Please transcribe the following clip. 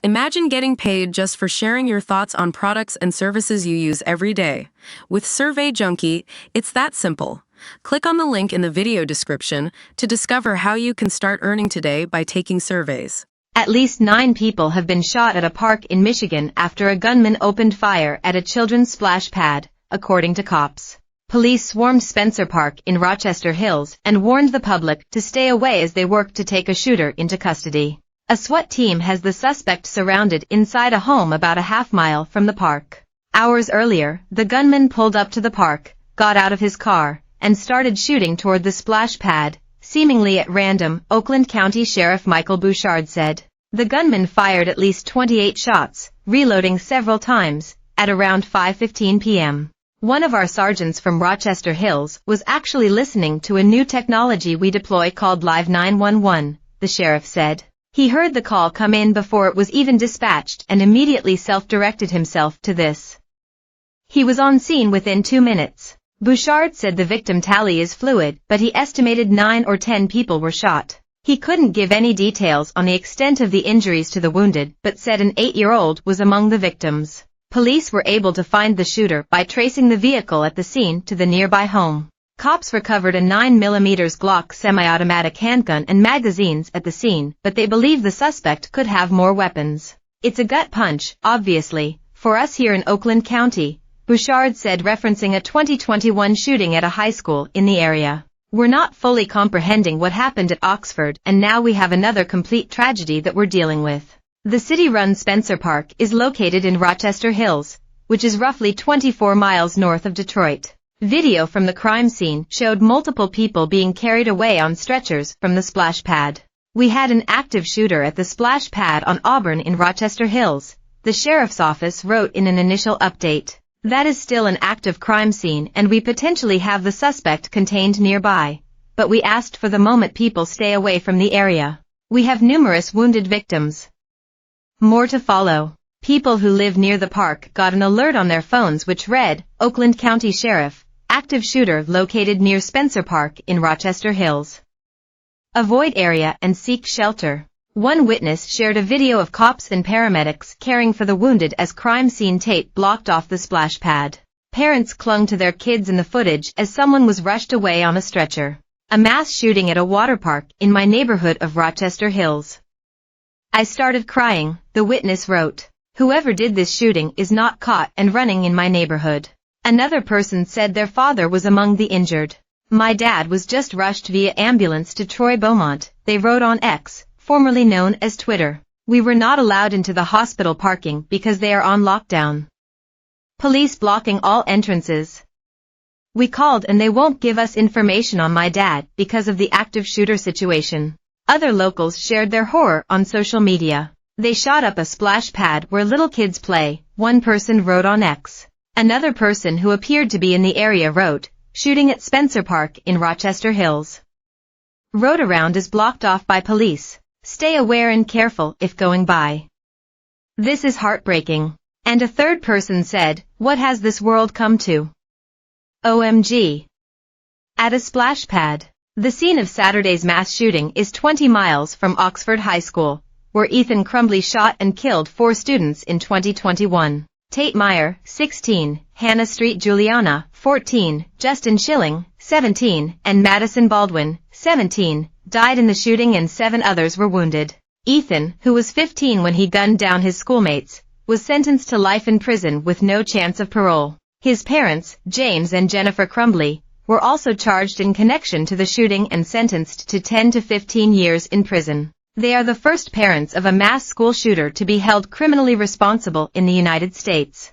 Imagine getting paid just for sharing your thoughts on products and services you use every day. With Survey Junkie, it's that simple. Click on the link in the video description to discover how you can start earning today by taking surveys. At least 9 people have been shot at a park in Michigan after a gunman opened fire at a children's splash pad, according to cops. Police swarmed Spencer Park in Rochester Hills and warned the public to stay away as they worked to take a shooter into custody. A SWAT team has the suspect surrounded inside a home about a half-mile from the park. Hours earlier, the gunman pulled up to the park, got out of his car, and started shooting toward the splash pad, seemingly at random, Oakland County Sheriff Michael Bouchard said. The gunman fired at least 28 shots, reloading several times, at around 5:15 p.m. One of our sergeants from Rochester Hills was actually listening to a new technology we deploy called Live 911, the sheriff said. He heard the call come in before it was even dispatched and immediately self-directed himself to this. He was on scene within 2 minutes. Bouchard said the victim tally is fluid, but he estimated 9 or 10 people were shot. He couldn't give any details on the extent of the injuries to the wounded, but said an 8-year-old was among the victims. Police were able to find the shooter by tracing the vehicle at the scene to the nearby home. Cops recovered a 9mm Glock semi-automatic handgun and magazines at the scene, but they believe the suspect could have more weapons. It's a gut punch, obviously, for us here in Oakland County, Bouchard said, referencing a 2021 shooting at a high school in the area. We're not fully comprehending what happened at Oxford, and now we have another complete tragedy that we're dealing with. The city-run Spencer Park is located in Rochester Hills, which is roughly 24 miles north of Detroit. Video from the crime scene showed multiple people being carried away on stretchers from the splash pad. We had an active shooter at the splash pad on Auburn in Rochester Hills, the sheriff's office wrote in an initial update. That is still an active crime scene and we potentially have the suspect contained nearby, but we asked for the moment people stay away from the area. We have numerous wounded victims. More to follow. People who live near the park got an alert on their phones which read, Oakland County Sheriff, active shooter located near Spencer Park in Rochester Hills. Avoid area and seek shelter. One witness shared a video of cops and paramedics caring for the wounded as crime scene tape blocked off the splash pad. Parents clung to their kids in the footage as someone was rushed away on a stretcher. A mass shooting at a water park in my neighborhood of Rochester Hills. I started crying, the witness wrote. Whoever did this shooting is not caught and running in my neighborhood. Another person said their father was among the injured. My dad was just rushed via ambulance to Troy Beaumont, they wrote on X, formerly known as Twitter. We were not allowed into the hospital parking because they are on lockdown. Police blocking all entrances. We called and they won't give us information on my dad because of the active shooter situation. Other locals shared their horror on social media. They shot up a splash pad where little kids play, one person wrote on X. Another person who appeared to be in the area wrote, shooting at Spencer Park in Rochester Hills. Road around is blocked off by police. Stay aware and careful if going by. This is heartbreaking. And a third person said, what has this world come to? OMG. At a splash pad. The scene of Saturday's mass shooting is 20 miles from Oxford High School, where Ethan Crumbley shot and killed 4 students in 2021. Tate Meyer, 16, Hannah Street Juliana, 14, Justin Schilling, 17, and Madison Baldwin, 17, died in the shooting and 7 others were wounded. Ethan, who was 15 when he gunned down his schoolmates, was sentenced to life in prison with no chance of parole. His parents, James and Jennifer Crumbley, were also charged in connection to the shooting and sentenced to 10 to 15 years in prison. They are the first parents of a mass school shooter to be held criminally responsible in the United States.